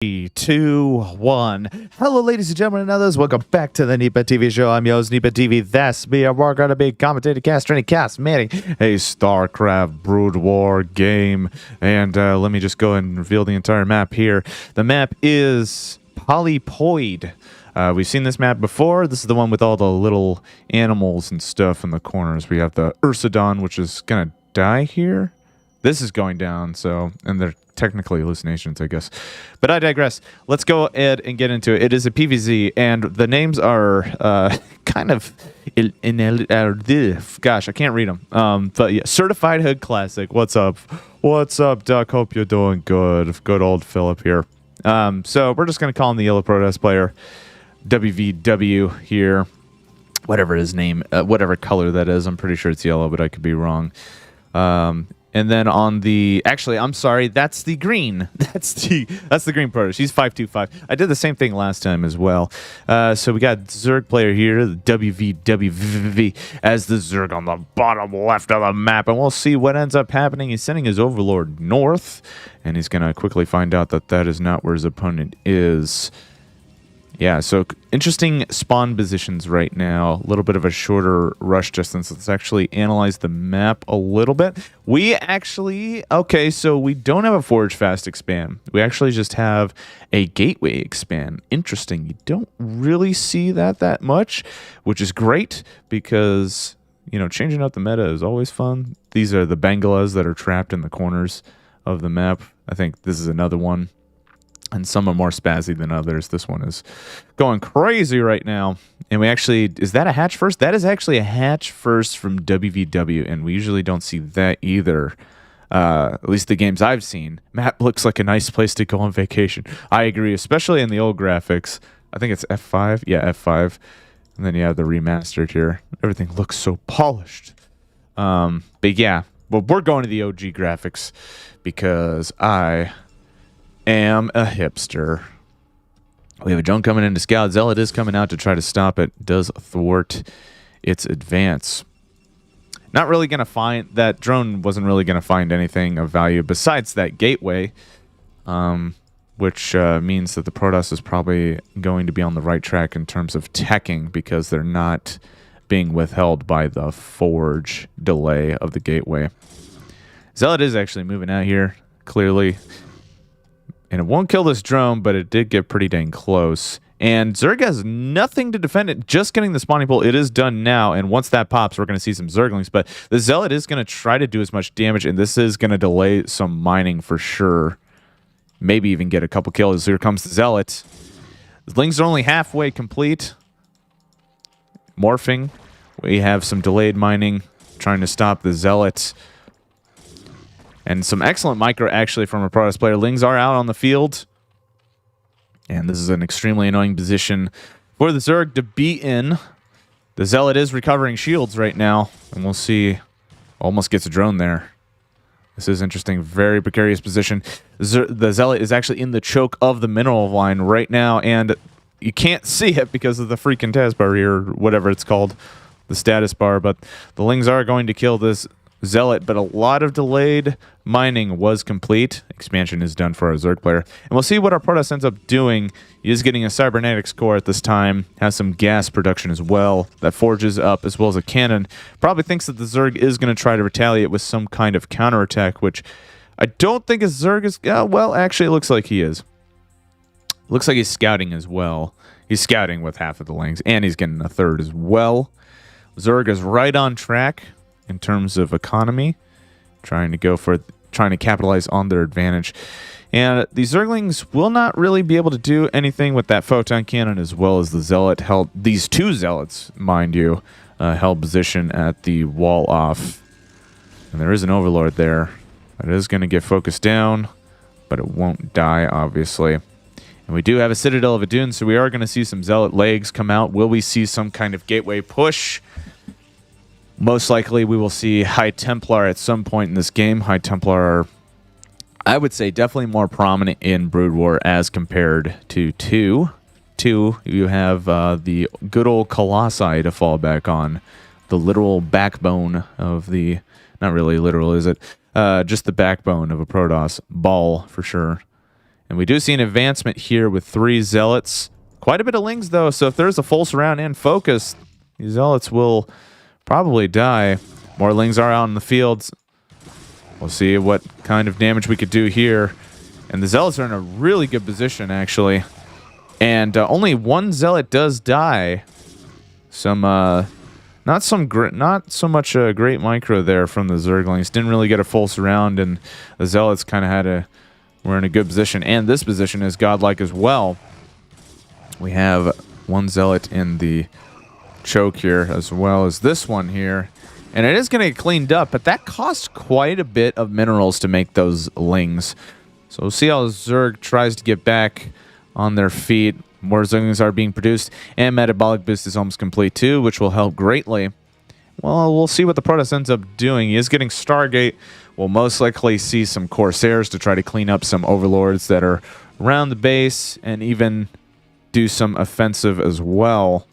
3, 2, 1. Hello, ladies and gentlemen and others. Welcome back to the ZvP TV show. I'm yours, ZvP TV. That's me. And we're going to be commentating, cast manning a StarCraft Brood War game. And let me just go and reveal the entire map here. The map is Polypod. We've seen this map before. This is the one with all the little animals and stuff in the corners. We have the Ursidon, which is going to die here. This is going down, so, and they're technically hallucinations, I guess. But I digress. Let's go ahead and get into it. It is a PvZ, and the names are kind of, gosh, I can't read them. But yeah, Certified Hood Classic. What's up? What's up, Duck? Hope you're doing good. Good old Philip here. So we're just going to call him the Yellow Protest player. WVW here. Whatever his name, whatever color that is. I'm pretty sure it's yellow, but I could be wrong. And then on the, actually, I'm sorry, that's the green. That's the green Protoss. She's 525. I did the same thing last time as well. So we got Zerg player here, the wvwvvvvvvv, as the Zerg on the bottom left of the map. And we'll see what ends up happening. He's sending his Overlord north, and he's going to quickly find out that that is not where his opponent is. Yeah, so interesting spawn positions right now. A little bit of a shorter rush distance. Let's actually analyze the map a little bit. We actually, okay, so we don't have a Forge Fast expand. We actually just have a Gateway expand. Interesting. You don't really see that much, which is great because, you know, changing up the meta is always fun. These are the Bengalas that are trapped in the corners of the map. I think this is another one. And some are more spazzy than others. This one is going crazy right now. And we actually, is that a hatch first? That is actually a hatch first from WVW, and we usually don't see that either. At least the games I've seen. Map looks like a nice place to go on vacation. I agree, especially in the old graphics. I think it's F5. Yeah, F5. And then you have the remastered here. Everything looks so polished. But yeah, well, we're going to the OG graphics because I am a hipster. We have a drone coming in to scout. Zealot is coming out to try to stop it. Does thwart its advance. Not really going to find... That drone wasn't really going to find anything of value besides that gateway, which means that the Protoss is probably going to be on the right track in terms of teching because they're not being withheld by the forge delay of the gateway. Zealot is actually moving out here, clearly. And it won't kill this drone, but it did get pretty dang close. And Zerg has nothing to defend it, just getting the spawning pool. It is done now, and once that pops, we're going to see some Zerglings. But the Zealot is going to try to do as much damage, and this is going to delay some mining for sure. Maybe even get a couple kills. Here comes the Zealot. The Lings are only halfway complete. Morphing. We have some delayed mining, trying to stop the Zealot. And some excellent micro, actually, from a Protoss player. Lings are out on the field. And this is an extremely annoying position for the Zerg to be in. The Zealot is recovering shields right now. And we'll see. Almost gets a drone there. This is interesting. Very precarious position. The Zealot is actually in the choke of the mineral line right now. And you can't see it because of the freaking taskbar here, or whatever it's called. The status bar. But the Lings are going to kill this Zealot, but a lot of delayed mining was complete. Expansion is done for our Zerg player. And we'll see what our Protoss ends up doing. He is getting a cybernetics core at this time. Has some gas production as well. That forges up as well as a cannon. Probably thinks that the Zerg is going to try to retaliate with some kind of counterattack, which I don't think his Zerg is... well, actually, it looks like he is. Looks like he's scouting as well. He's scouting with half of the Lings, and he's getting a third as well. Zerg is right on track in terms of economy, trying to capitalize on their advantage. And the Zerglings will not really be able to do anything with that photon cannon, as well as the Zealot held, these two Zealots, mind you, held position at the wall off. And there is an Overlord there. It is going to get focused down, but it won't die, obviously. And we do have a Citadel of Adun, so we are going to see some Zealot legs come out. Will we see some kind of gateway push? Most likely, we will see High Templar at some point in this game. High Templar are, I would say, definitely more prominent in Brood War as compared to 2. 2, you have the good old Colossi to fall back on. The literal backbone of the... Not really literal, is it? Just the backbone of a Protoss. Ball, for sure. And we do see an advancement here with 3 Zealots. Quite a bit of Lings, though, so if there's a full surround and focus, these Zealots will probably die. More Lings are out in the fields. We'll see what kind of damage we could do here. And the Zealots are in a really good position, actually. And only 1 Zealot does die. Some, not so much a great micro there from the Zerglings. Didn't really get a full surround, and the Zealots kind of were in a good position. And this position is godlike as well. We have 1 Zealot in the choke here, as well as this one here. And it is going to get cleaned up, but that costs quite a bit of minerals to make those Lings. So we'll see how Zerg tries to get back on their feet. More Zerglings are being produced, and Metabolic Boost is almost complete too, which will help greatly. Well, we'll see what the Protoss ends up doing. He is getting Stargate. We'll most likely see some Corsairs to try to clean up some Overlords that are around the base, and even do some offensive as well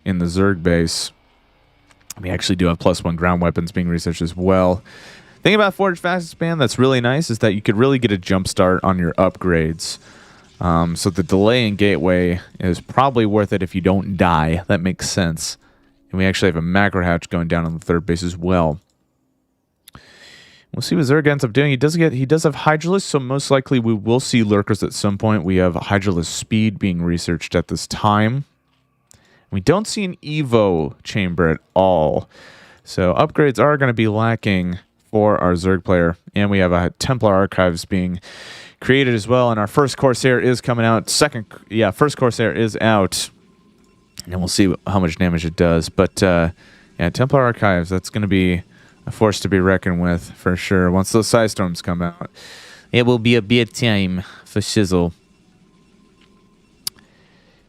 in the Zerg base. We actually do have +1 ground weapons being researched as well. The thing about Forge Fast Expand that's really nice is that you could really get a jump start on your upgrades. So the delay in Gateway is probably worth it if you don't die. That makes sense. And we actually have a macro hatch going down on the 3rd base as well. We'll see what Zerg ends up doing. He does have Hydralisk, so most likely we will see Lurkers at some point. We have Hydralisk Speed being researched at this time. We don't see an Evo chamber at all. So upgrades are going to be lacking for our Zerg player. And we have a Templar Archives being created as well. And our first Corsair is coming out. First Corsair is out. And we'll see how much damage it does. But yeah, Templar Archives, that's going to be a force to be reckoned with for sure. Once those Side Storms come out, it will be a bit time for shizzle.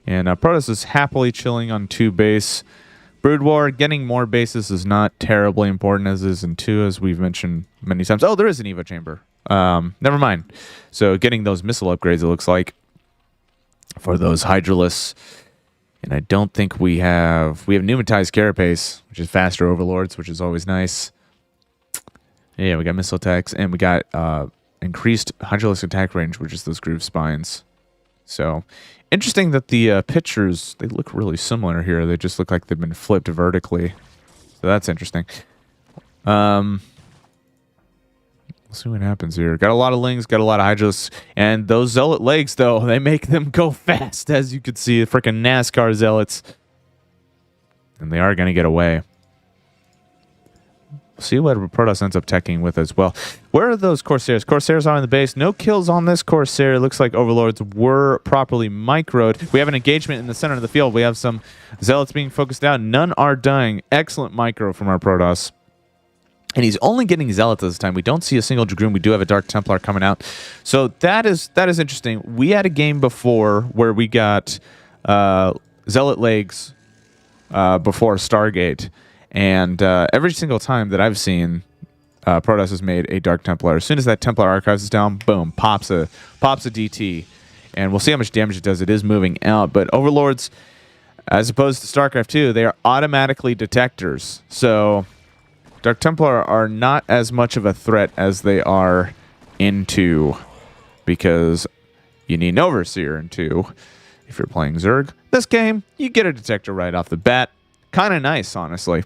And Protoss is happily chilling on 2 base. Brood War, getting more bases is not terribly important as is in 2, as we've mentioned many times. Oh, there is an Evo chamber. Never mind. So getting those missile upgrades, it looks like, for those Hydralisks. And I don't think we have pneumatized Carapace, which is faster Overlords, which is always nice. Yeah, we got missile attacks, and we got increased Hydralisk attack range, which is those groove spines. So interesting that the pictures, they look really similar here. They just look like they've been flipped vertically. So that's interesting. We'll see what happens here. Got a lot of Lings, got a lot of Hydralisks. And those Zealot legs, though, they make them go fast, as you can see. Freaking NASCAR Zealots. And they are going to get away. See what Protoss ends up teching with as well. Where are those Corsairs? Corsairs are on the base. No kills on this Corsair. It looks like Overlords were properly microed. We have an engagement in the center of the field. We have some Zealots being focused out. None are dying. Excellent micro from our Protoss. And he's only getting Zealots this time. We don't see a single Dragoon. We do have a Dark Templar coming out. So that is interesting. We had a game before where we got Zealot legs before Stargate. And every single time that I've seen, Protoss has made a Dark Templar. As soon as that Templar Archives is down, boom, pops a DT. And we'll see how much damage it does. It is moving out. But Overlords, as opposed to StarCraft 2, they are automatically detectors. So Dark Templar are not as much of a threat as they are in 2. Because you need an Overseer in 2 if you're playing Zerg. This game, you get a detector right off the bat. Kind of nice, honestly.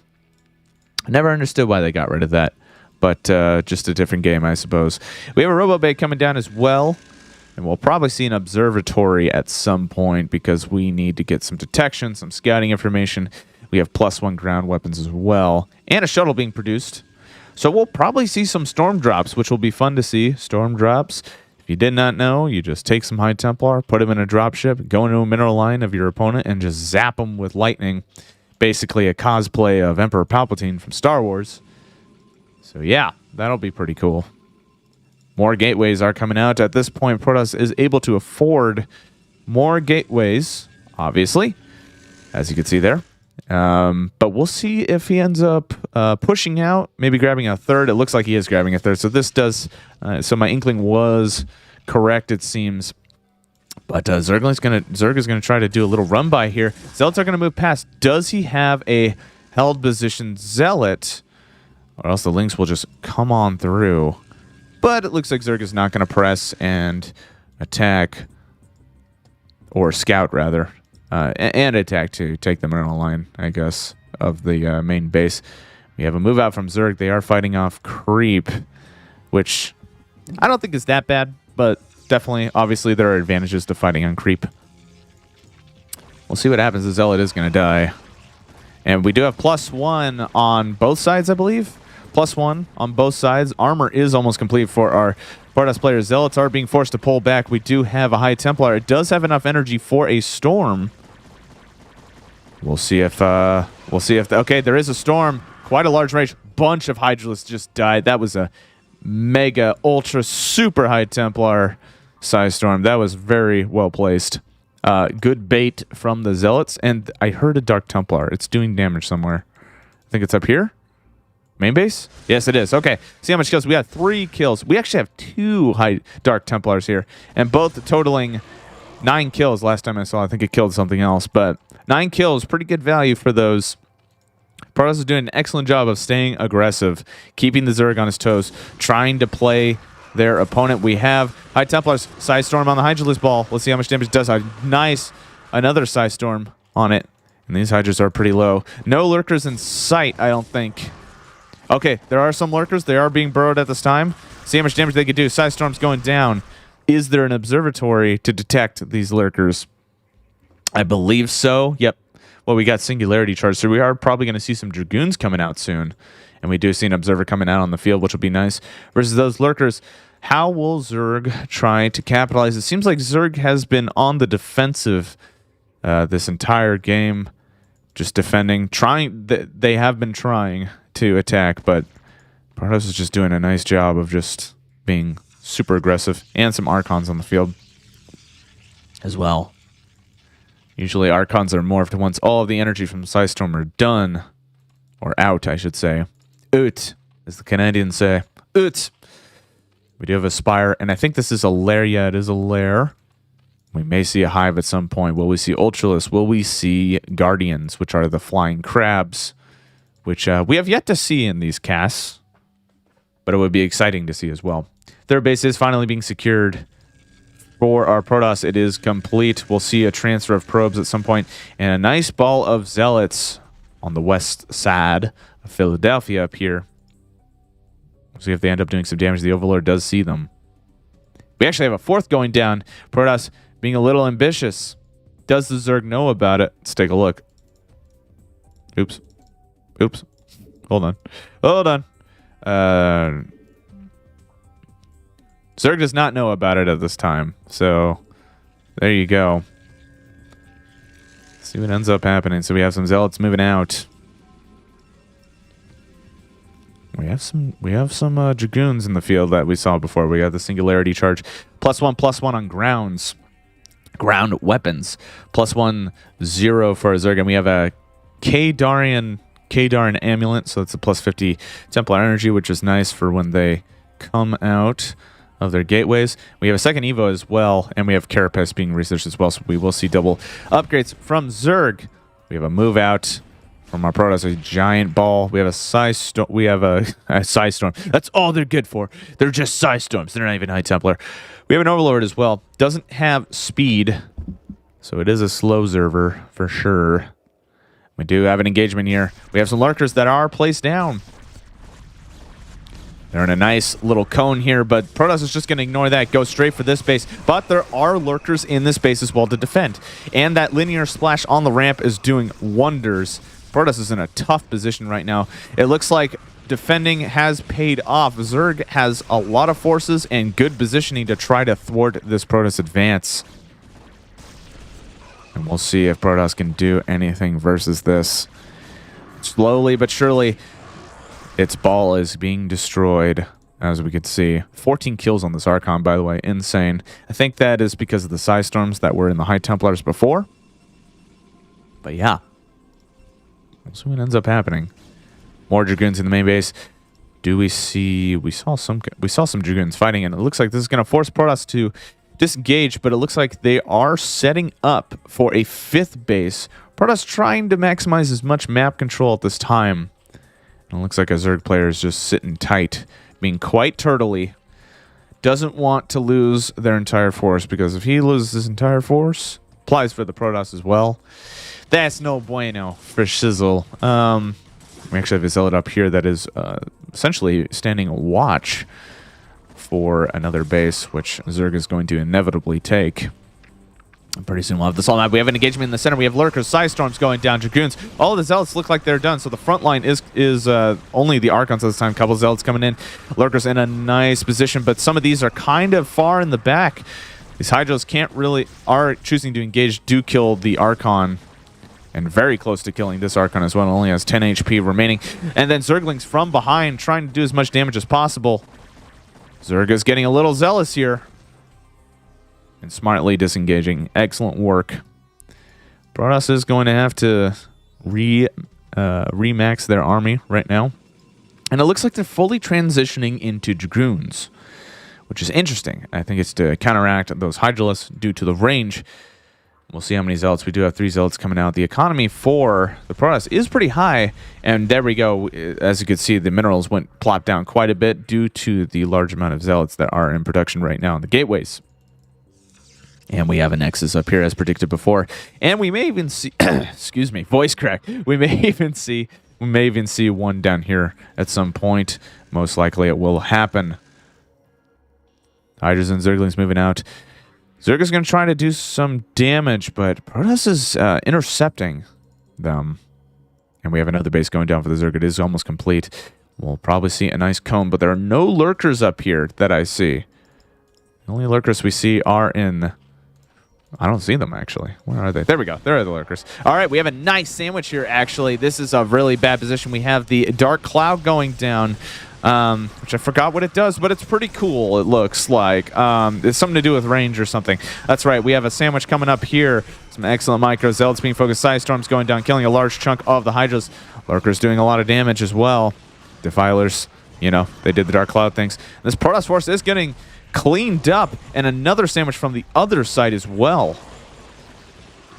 I never understood why they got rid of that, but just a different game, I suppose. We have a Robo Bay coming down as well, and we'll probably see an observatory at some point because we need to get some detection, some scouting information. We have +1 ground weapons as well, and a shuttle being produced. So we'll probably see some storm drops, which will be fun to see. Storm drops. If you did not know, you just take some High Templar, put them in a dropship, go into a mineral line of your opponent, and just zap them with lightning. Basically a cosplay of Emperor Palpatine from Star Wars. So yeah, that'll be pretty cool. More gateways are coming out. At this point, Protoss is able to afford more gateways, obviously, as you can see there. But we'll see if he ends up pushing out, maybe grabbing a 3rd. It looks like he is grabbing a 3rd. So this does... so my inkling was correct, it seems. But Zerg is gonna try to do a little run by here. Zealots are gonna move past. Does he have a held position Zealot, or else the Lynx will just come on through? But it looks like Zerg is not gonna press, and attack, or scout rather, and attack to take the mineral line, I guess, of the main base. We have a move out from Zerg. They are fighting off creep, which I don't think is that bad, but definitely, obviously, there are advantages to fighting on creep. We'll see what happens. The Zealot is going to die. And we do have +1 on both sides, I believe. +1 on both sides. Armor is almost complete for our Protoss players. Zealots are being forced to pull back. We do have a High Templar. It does have enough energy for a storm. We'll see if... okay, there is a storm. Quite a large range. Bunch of Hydralisks just died. That was a mega, ultra, super High Templar size storm. That was very well placed. Good bait from the Zealots, and I heard a Dark Templar. It's doing damage somewhere. I think it's up here. Main base? Yes, it is. Okay, see how much kills. We have 3 kills. We actually have 2 Dark Templars here, and both totaling 9 kills last time I saw. I think it killed something else, but 9 kills, pretty good value for those. Protoss is doing an excellent job of staying aggressive, keeping the Zerg on his toes, trying to play their opponent. We have High Templars, Side Storm on the Hydralisk ball. Let's see how much damage it does. Nice. Another Side Storm on it. And these Hydras are pretty low. No lurkers in sight, I don't think. Okay, there are some lurkers. They are being burrowed at this time. See how much damage they could do. Side Storm's going down. Is there an observatory to detect these lurkers? I believe so. Yep. Well, we got Singularity Charge, so we are probably going to see some Dragoons coming out soon. And we do see an observer coming out on the field, which will be nice. Versus those lurkers. How will Zerg try to capitalize? It seems like Zerg has been on the defensive this entire game. Just defending. They have been trying to attack, but Protoss is just doing a nice job of just being super aggressive. And some Archons on the field as well. Usually Archons are morphed once all of the energy from Psystorm are done. Or out, I should say. Out, as the Canadians say. Out. We do have a Spire, and I think this is a lair. Yeah, it is a lair. We may see a hive at some point. Will we see Ultralisk? Will we see Guardians, which are the flying crabs, which we have yet to see in these casts, but it would be exciting to see as well. Their base is finally being secured for our Protoss. It is complete. We'll see a transfer of probes at some point, and a nice ball of Zealots on the west side of Philadelphia up here. We'll see if they end up doing some damage. The Overlord does see them. We actually have a 4th going down. Protoss being a little ambitious. Does the Zerg know about it? Let's take a look. Oops. Oops. Hold on. Hold on. Zerg does not know about it at this time. So, there you go. Let's see what ends up happening. So we have some Zealots moving out. We have some Dragoons in the field that we saw before. We got the Singularity Charge. +1/+1 on grounds. Ground weapons. +1/0 for a Zerg. And we have a Kadarin Amulet. So it's a +50 Templar Energy, which is nice for when they come out of their gateways. We have a 2nd Evo as well. And we have Carapace being researched as well. So we will see double upgrades from Zerg. We have a move out from our Protoss, a giant ball. We have a Size Storm. We have a Size Storm. That's all they're good for. They're just Size Storms. They're not even High Templar. We have an Overlord as well. Doesn't have speed, so it is a slow Zerver for sure. We do have an engagement here. We have some lurkers that are placed down. They're in a nice little cone here, but Protoss is just going to ignore that, go straight for this base. But there are lurkers in this base as well to defend. And that linear splash on the ramp is doing wonders. Protoss is in a tough position right now. It looks like defending has paid off. Zerg has a lot of forces and good positioning to try to thwart this Protoss advance. And we'll see if Protoss can do anything versus this. Slowly but surely, its ball is being destroyed, as we could see. 14 kills on this Archon, by the way. Insane. I think that is because of the Size Storms that were in the High Templars before. But yeah. We'll see what ends up happening. More Dragoons in the main base. Do we see... We saw some Dragoons fighting, and it looks like this is going to force Protoss to disengage, but it looks like they are setting up for a 5th base. Protoss trying to maximize as much map control at this time. And it looks like a Zerg player is just sitting tight, being quite turtley. doesn't want to lose their entire force, because if he loses his entire force, applies for the Protoss as well. That's no bueno for Shizzle. We actually have a zealot up here that is essentially standing watch for another base, which Zerg is going to inevitably take. Pretty soon we'll have this all map. We have an engagement in the center. We have lurkers, Psystorms going down, Dragoons. All of the zealots look like they're done. So the front line is only the Archons at this time. Couple zealots coming in. Lurkers in a nice position, but some of these are kind of far in the back. These Hydros are choosing to engage, do kill the Archon, and very close to killing this Archon as well. It only has 10 HP remaining. And then Zerglings from behind trying to do as much damage as possible. Zerg is getting a little zealous here. And smartly disengaging. Excellent work. Protoss is going to have to remax their army right now. And it looks like they're fully transitioning into Dragoons, which is interesting. I think it's to counteract those Hydralisks due to the range. We'll see how many zealots. We do have 3 zealots coming out. The economy for the Protoss is pretty high. And there we go. As you can see, the minerals plopped down quite a bit due to the large amount of zealots that are in production right now in the gateways. And we have a Nexus up here as predicted before. And we may even see excuse me, voice crack. We may even see one down here at some point. Most likely it will happen. Hydras and Zerglings moving out. Zerg is going to try to do some damage, but Protoss is intercepting them. And we have another base going down for the Zerg. It is almost complete. We'll probably see a nice cone, but there are no lurkers up here that I see. The only lurkers we see are in... I don't see them, actually. Where are they? There we go. There are the lurkers. All right, we have a nice sandwich here, actually. This is a really bad position. We have the Dark Cloud going down, which I forgot what it does, but it's pretty cool, it looks like. It's something to do with range or something. That's right. We have a sandwich coming up here. Some excellent micro zealots being focused. Psystorms going down, killing a large chunk of the Hydras. Lurkers doing a lot of damage as well. Defilers, you know, they did the Dark Cloud things. This Protoss force is getting cleaned up, and another sandwich from the other side as well.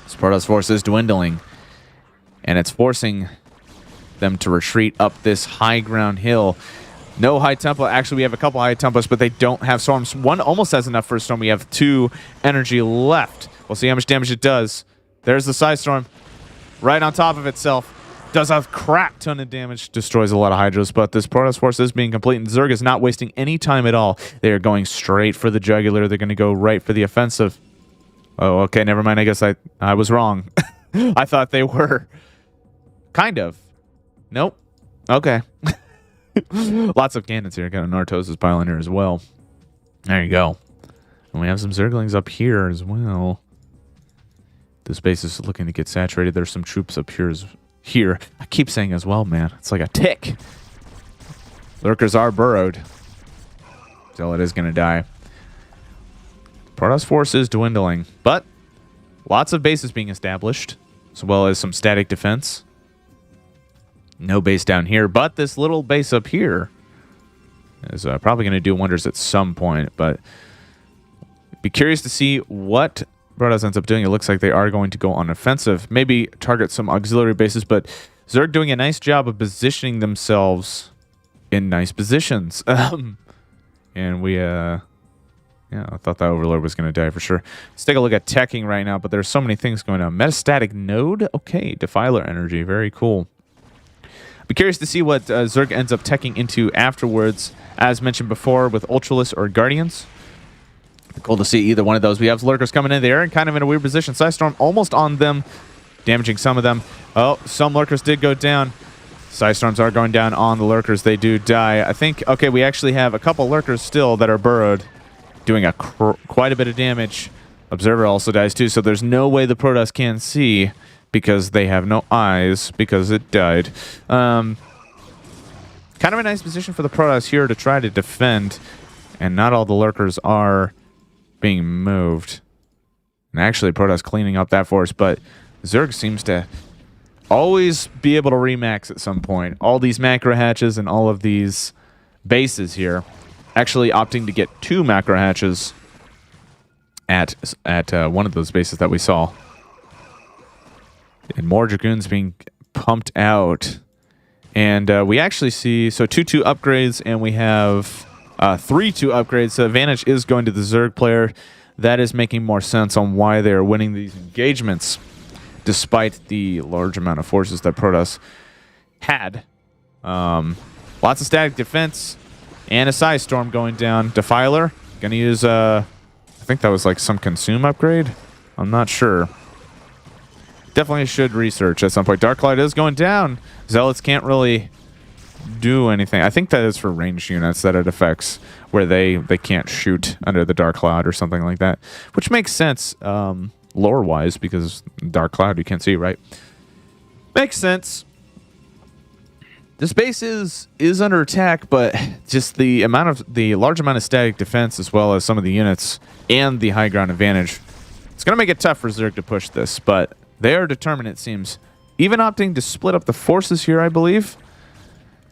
This Protoss force is dwindling, and it's forcing them to retreat up this high ground hill. No high tempo. Actually, we have a couple high tempos, but they don't have storms. One almost has enough for a storm. We have 2 energy left. We'll see how much damage it does. There's the Psystorm right on top of itself. Does a crap ton of damage, destroys a lot of Hydros, but this Protoss force is being complete, and Zerg is not wasting any time at all. They are going straight for the jugular. They're going to go right for the offensive. Oh, okay, never mind. I guess I was wrong. I thought they were. Kind of. Nope. Okay. Lots of cannons here. Got a Nartosis pile in here as well. There you go. And we have some Zerglings up here as well. This base is looking to get saturated. There's some troops up here. I keep saying as well, man. It's like a tick. Lurkers are burrowed. Zealot is going to die. Protoss force is dwindling, but lots of bases being established, as well as some static defense. No base down here, but this little base up here is probably going to do wonders at some point, but be curious to see what Protoss ends up doing. It looks like they are going to go on offensive, maybe target some auxiliary bases, but Zerg doing a nice job of positioning themselves in nice positions. And we, yeah, I thought that Overlord was going to die for sure. Let's take a look at teching right now, but there's so many things going on. Metastatic node? Okay, Defiler energy, very cool. Be curious to see what Zerg ends up teching into afterwards, as mentioned before, with Ultralisk or Guardians. Cool to see either one of those. We have Lurkers coming in there and kind of in a weird position. Psystorm almost on them, damaging some of them. Oh, some Lurkers did go down. Psystorms are going down on the Lurkers. They do die. I think, okay, we actually have a couple Lurkers still that are burrowed, doing quite a bit of damage. Observer also dies too, so there's no way the Protoss can see because they have no eyes because it died. Kind of a nice position for the Protoss here to try to defend, and not all the Lurkers are being moved. And actually, Protoss cleaning up that force, but Zerg seems to always be able to remax at some point. All these macro hatches and all of these bases here, actually opting to get 2 macro hatches at one of those bases that we saw. And more Dragoons being pumped out. And we actually see, so 2-2 upgrades, and we have 3-2 upgrade. So advantage is going to the Zerg player. That is making more sense on why they are winning these engagements, despite the large amount of forces that Protoss had. Lots of static defense and a Psy Storm going down. Defiler gonna use I think that was like some consume upgrade. I'm not sure. Definitely should research at some point. Dark Cloud is going down. Zealots can't really do anything. I think that is for ranged units that it affects, where they can't shoot under the Dark Cloud or something like that, which makes sense lore wise, because Dark Cloud you can't see, right? Makes sense. This base is under attack, but just the large amount of static defense, as well as some of the units and the high ground advantage, it's gonna make it tough for Zerg to push this, but they are determined, it seems. Even opting to split up the forces here, I believe.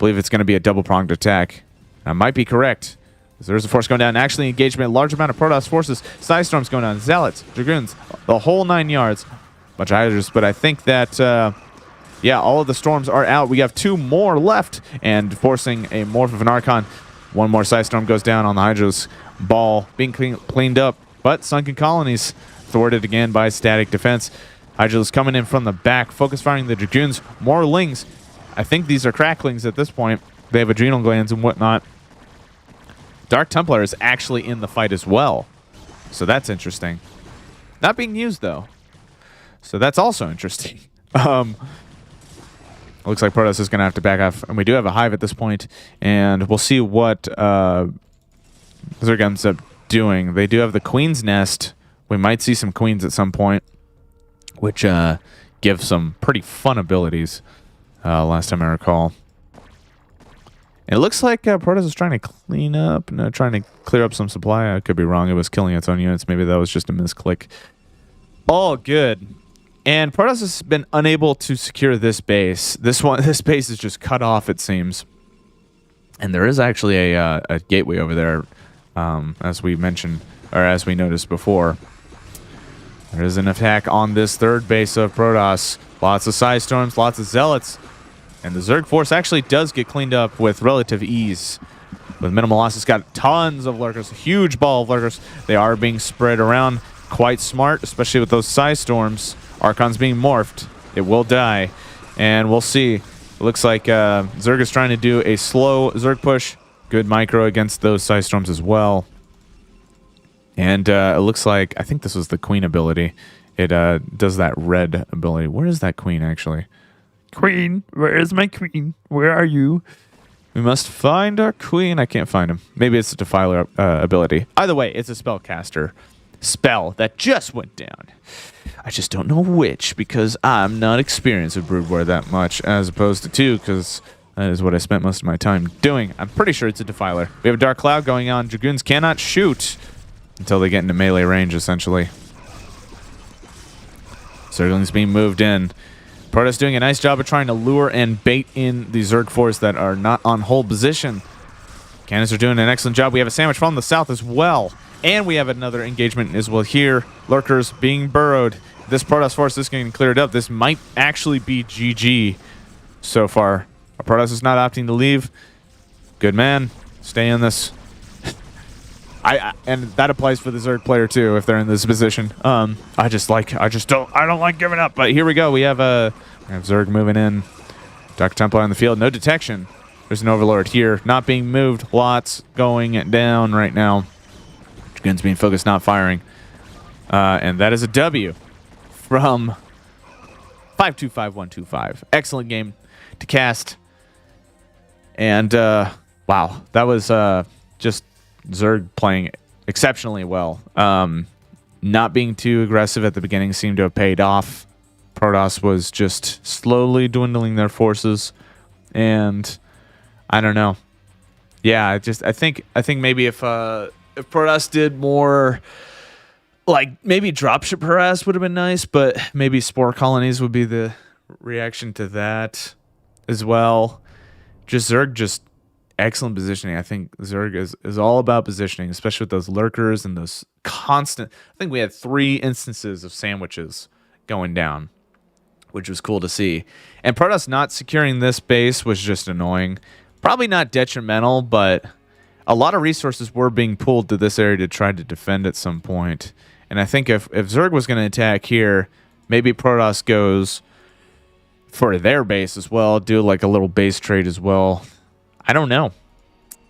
It's going to be a double-pronged attack. I might be correct. There's a force going down. Actually, engagement, large amount of Protoss forces. Psy Storms going down. Zealots, Dragoons, the whole 9 yards. Bunch of Hydras, but I think that, yeah, all of the Storms are out. We have 2 more left, and forcing a Morph of an Archon. 1 more Psy Storm goes down on the Hydra's ball, being cleaned up, but Sunken Colonies thwarted again by static defense. Hydra's coming in from the back, focus firing the Dragoons. More Lings. I think these are cracklings at this point. They have adrenal glands and whatnot. Dark Templar is actually in the fight as well. So that's interesting. Not being used, though. So that's also interesting. Looks like Protoss is going to have to back off. And we do have a Hive at this point. And we'll see what Zerg ends up doing. They do have the Queen's Nest. We might see some Queens at some point, which give some pretty fun abilities. Last time I recall. It looks like Protoss is trying to clean up, trying to clear up some supply. I could be wrong. It was killing its own units. Maybe that was just a misclick. All good. And Protoss has been unable to secure this base. This base is just cut off, it seems. And there is actually a gateway over there, as we mentioned, or as we noticed before. There is an attack on this third base of Protoss. Lots of Psy Storms, lots of Zealots. And the Zerg force actually does get cleaned up with relative ease. With minimal loss, it's got tons of Lurkers, a huge ball of Lurkers. They are being spread around. Quite smart, especially with those Psy Storms. Archon's being morphed. It will die. And we'll see. It looks like Zerg is trying to do a slow Zerg push. Good micro against those Psy Storms as well. And it looks like, I think this was the Queen ability. It does that red ability. Where is that Queen, actually? Queen, where is my Queen? Where are you? We must find our Queen. I can't find him. Maybe it's a Defiler ability. Either way, it's a spellcaster spell that just went down. I just don't know which, because I'm not experienced with Brood War that much, as opposed to 2, because that is what I spent most of my time doing. I'm pretty sure it's a Defiler. We have a Dark Cloud going on. Dragoons cannot shoot until they get into melee range, essentially. Zerglings being moved in. Protoss doing a nice job of trying to lure and bait in the Zerg force that are not on hold position. Cannons are doing an excellent job. We have a sandwich from the south as well. And we have another engagement as well here. Lurkers being burrowed. This Protoss force is getting cleared up. This might actually be GG so far. Protoss is not opting to leave. Good man. Stay in this. And that applies for the Zerg player too, if they're in this position. I don't like giving up. But here we go. We have Zerg moving in. Dark Templar on the field. No detection. There's an Overlord here, not being moved. Lots going down right now. Dragoons being focused, not firing. And that is a W from 525125. Excellent game to cast. And wow, that was just Zerg playing exceptionally well. Not being too aggressive at the beginning seemed to have paid off. Protoss was just slowly dwindling their forces, and I don't know. Yeah, I think maybe if Protoss did more, like maybe dropship harass would have been nice, but maybe spore colonies would be the reaction to that as well. Zerg excellent positioning. I think Zerg is all about positioning, especially with those lurkers and those constant. I think we had 3 instances of sandwiches going down, which was cool to see. And Protoss not securing this base was just annoying. Probably not detrimental, but a lot of resources were being pulled to this area to try to defend at some point. And I think if Zerg was going to attack here, maybe Protoss goes for their base as well, do like a little base trade as well. I don't know.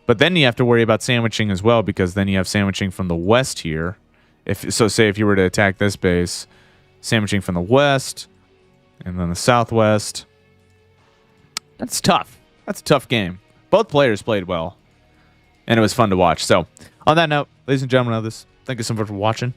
But then you have to worry about sandwiching as well, because then you have sandwiching from the west here. Say if you were to attack this base, sandwiching from the west and then the southwest. That's tough. That's a tough game. Both players played well, and it was fun to watch. So on that note, ladies and gentlemen of this, thank you so much for watching.